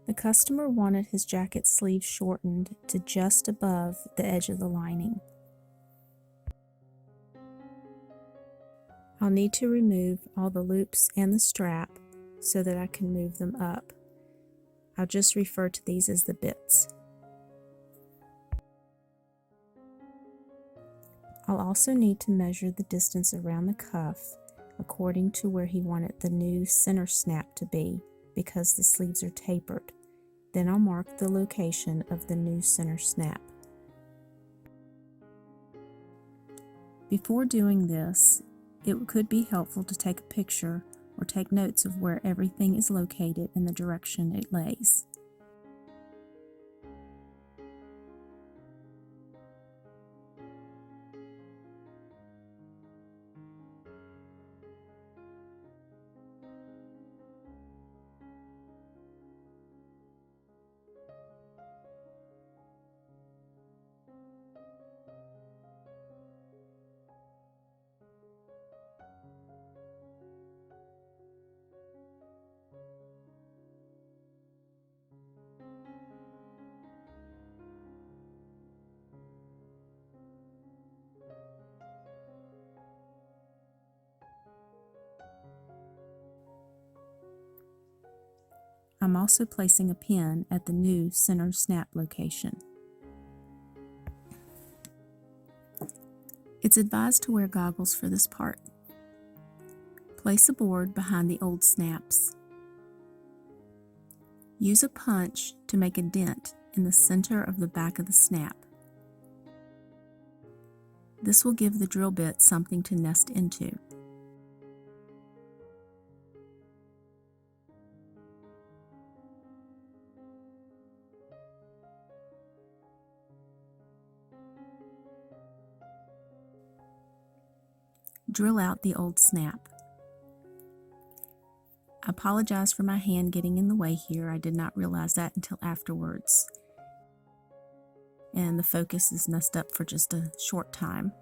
The customer wanted his jacket sleeve shortened to just above the edge of the lining. I'll need to remove all the loops and the strap so that I can move them up. I'll just refer to these as the bits. I'll also need to measure the distance around the cuff according to where he wanted the new center snap to be, because the sleeves are tapered. Then I'll mark the location of the new center snap. Before doing this, it could be helpful to take a picture or take notes of where everything is located and the direction it lays. I'm also placing a pin at the new center snap location. It's advised to wear goggles for this part. Place a board behind the old snaps. Use a punch to make a dent in the center of the back of the snap. This will give the drill bit something to nest into. Drill out the old snap. I apologize for my hand getting in the way here. I did not realize that until afterwards. And the focus is messed up for just a short time.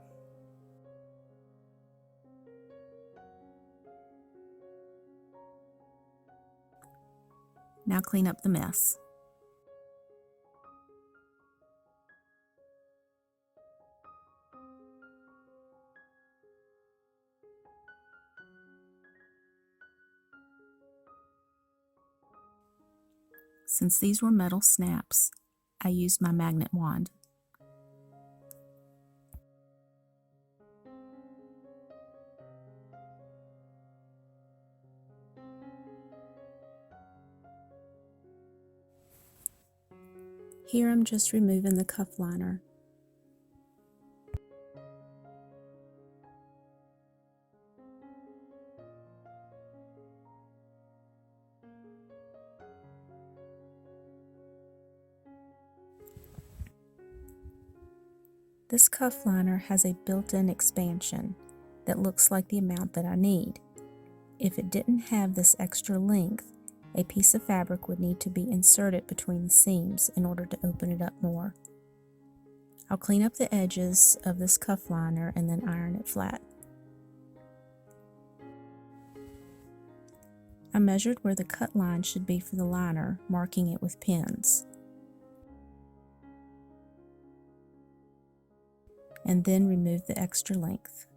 Now clean up the mess. Since these were metal snaps, I used my magnet wand. Here I'm just removing the cuff liner. This cuff liner has a built-in expansion that looks like the amount that I need. If it didn't have this extra length, a piece of fabric would need to be inserted between the seams in order to open it up more. I'll clean up the edges of this cuff liner and then iron it flat. I measured where the cut line should be for the liner, marking it with pins. And then remove the extra length.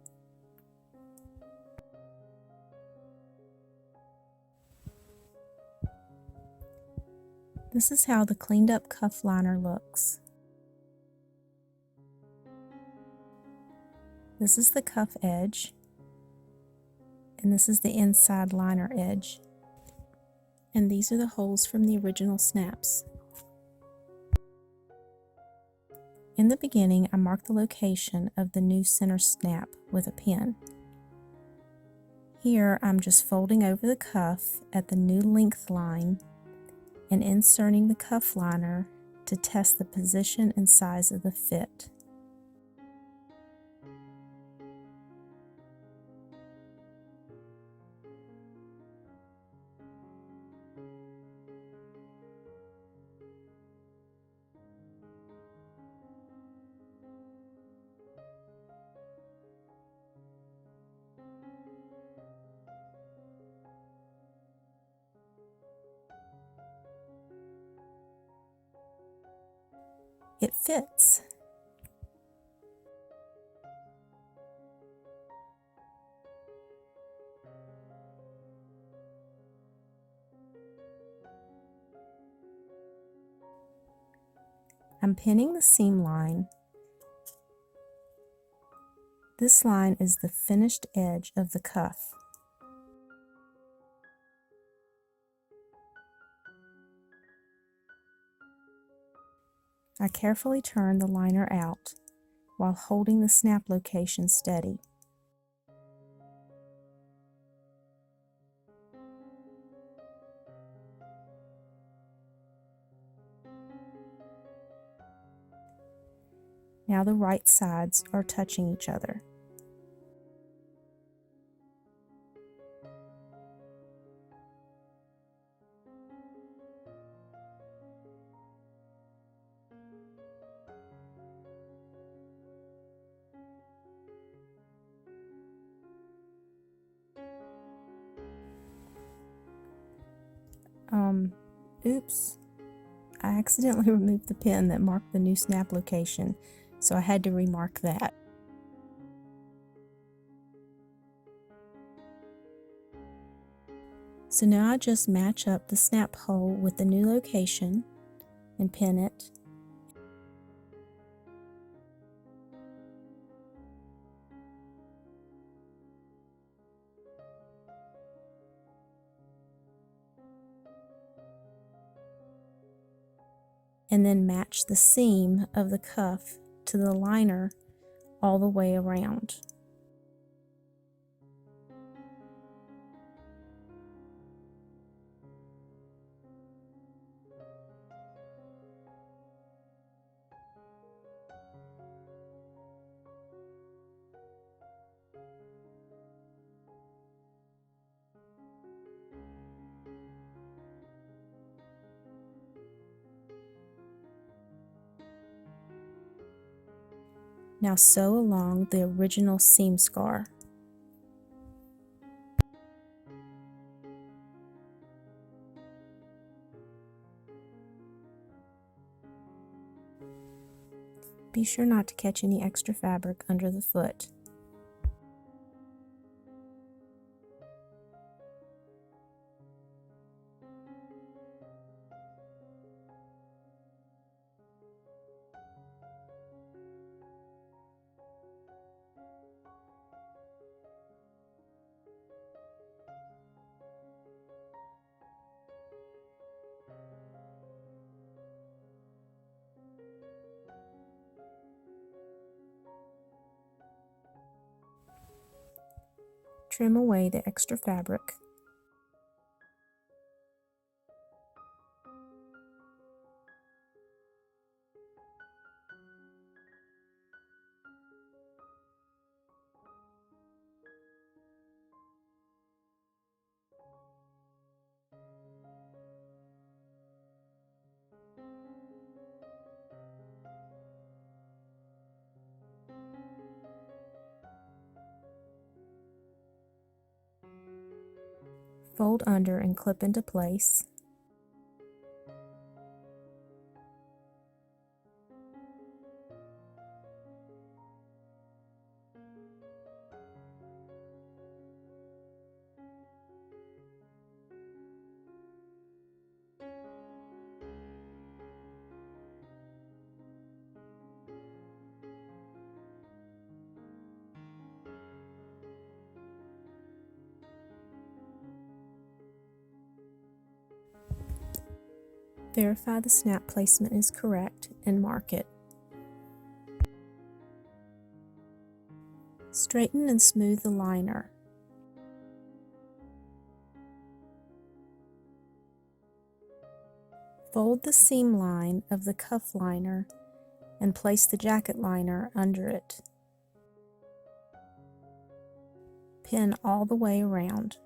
This is how the cleaned up cuff liner looks. This is the cuff edge, and this is the inside liner edge. And these are the holes from the original snaps. In the beginning, I marked the location of the new center snap with a pin. Here, I'm just folding over the cuff at the new length line and inserting the cuff liner to test the position and size of the fit. It fits. I'm pinning the seam line. This line is the finished edge of the cuff. I carefully turn the liner out while holding the snap location steady. Now the right sides are touching each other. Oops. I accidentally removed the pin that marked the new snap location, so I had to remark that. So now I just match up the snap hole with the new location and pin it. And then match the seam of the cuff to the liner all the way around. Now sew along the original seam scar. Be sure not to catch any extra fabric under the foot. Trim away the extra fabric. Fold under and clip into place. Verify the snap placement is correct and mark it. Straighten and smooth the liner. Fold the seam line of the cuff liner and place the jacket liner under it. Pin all the way around.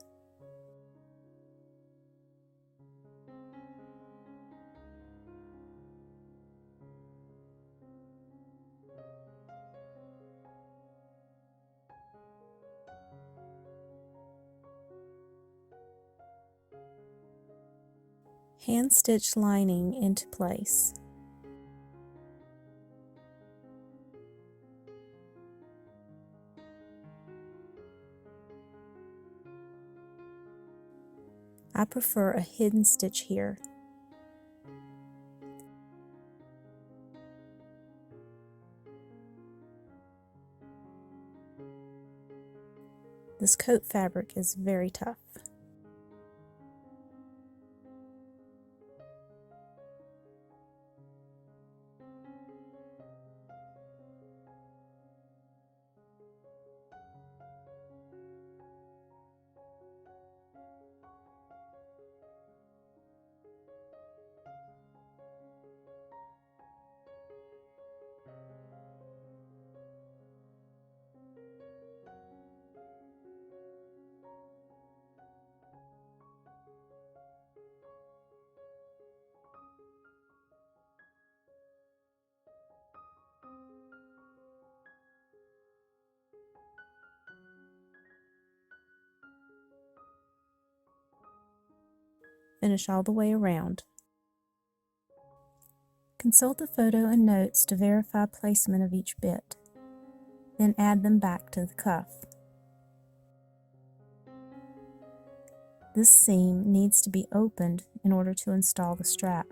Hand stitch lining into place. I prefer a hidden stitch here. This coat fabric is very tough. Finish all the way around. Consult the photo and notes to verify placement of each bit, then add them back to the cuff. This seam needs to be opened in order to install the strap.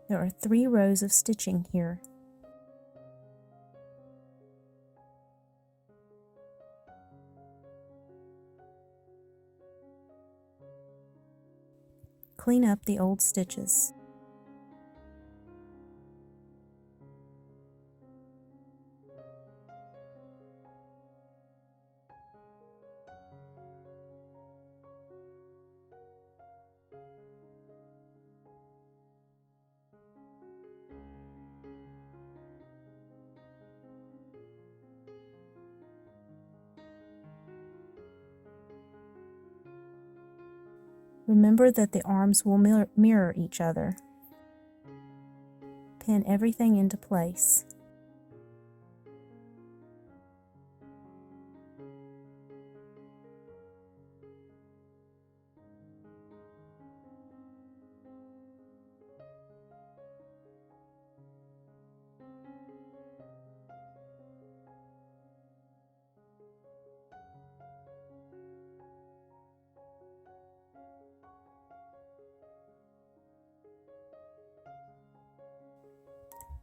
There are 3 rows of stitching here. Clean up the old stitches. Remember that the arms will mirror each other. Pin everything into place.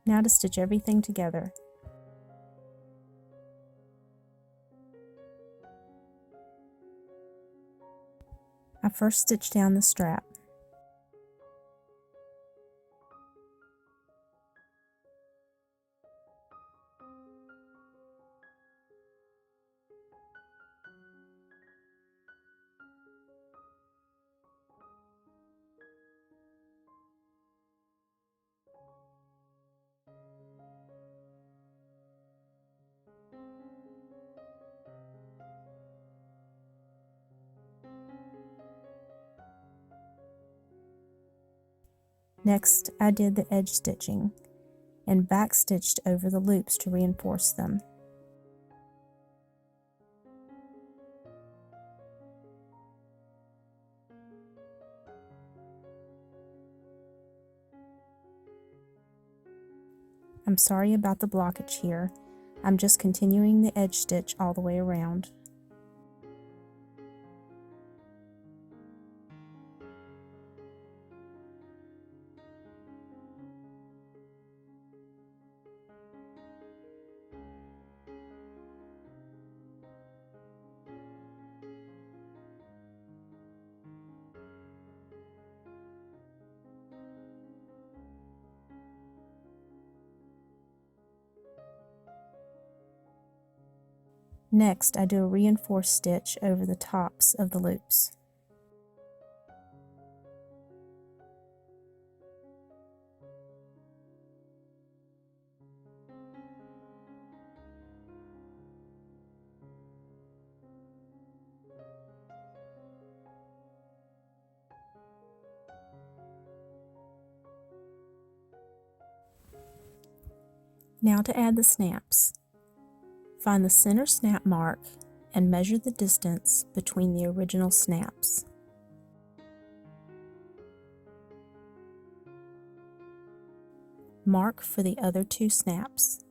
Now to stitch everything together. I first stitch down the strap. Next, I did the edge stitching and back stitched over the loops to reinforce them. I'm sorry about the blockage here. I'm just continuing the edge stitch all the way around. Next, I do a reinforced stitch over the tops of the loops. Now to add the snaps. Find the center snap mark and measure the distance between the original snaps. Mark for the other 2 snaps.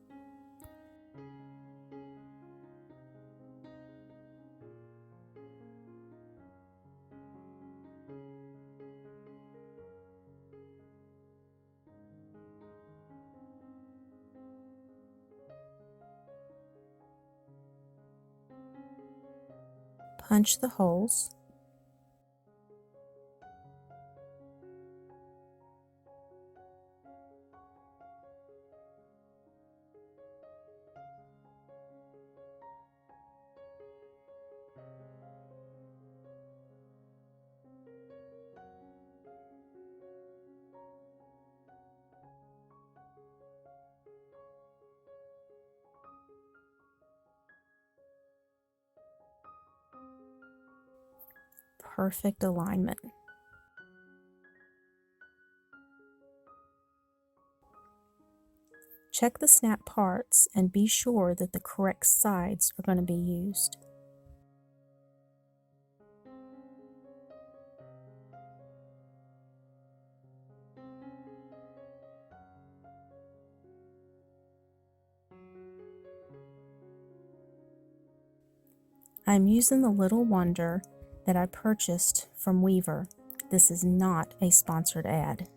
Punch the holes. Perfect alignment. Check the snap parts and be sure that the correct sides are going to be used. I'm using the Little Wonder that I purchased from Weaver. This is not a sponsored ad.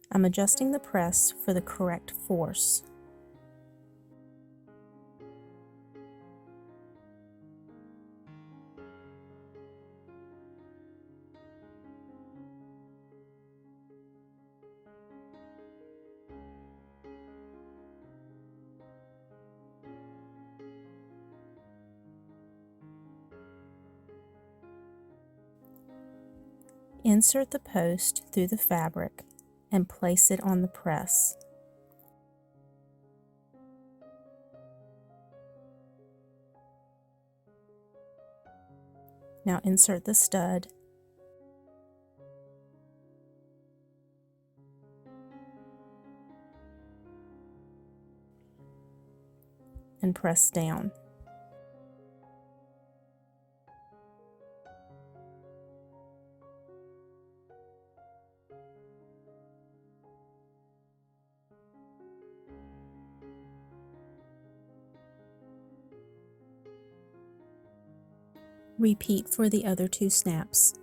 I'm adjusting the press for the correct force. Insert the post through the fabric and place it on the press. Now insert the stud and press down. Repeat for the other 2 snaps.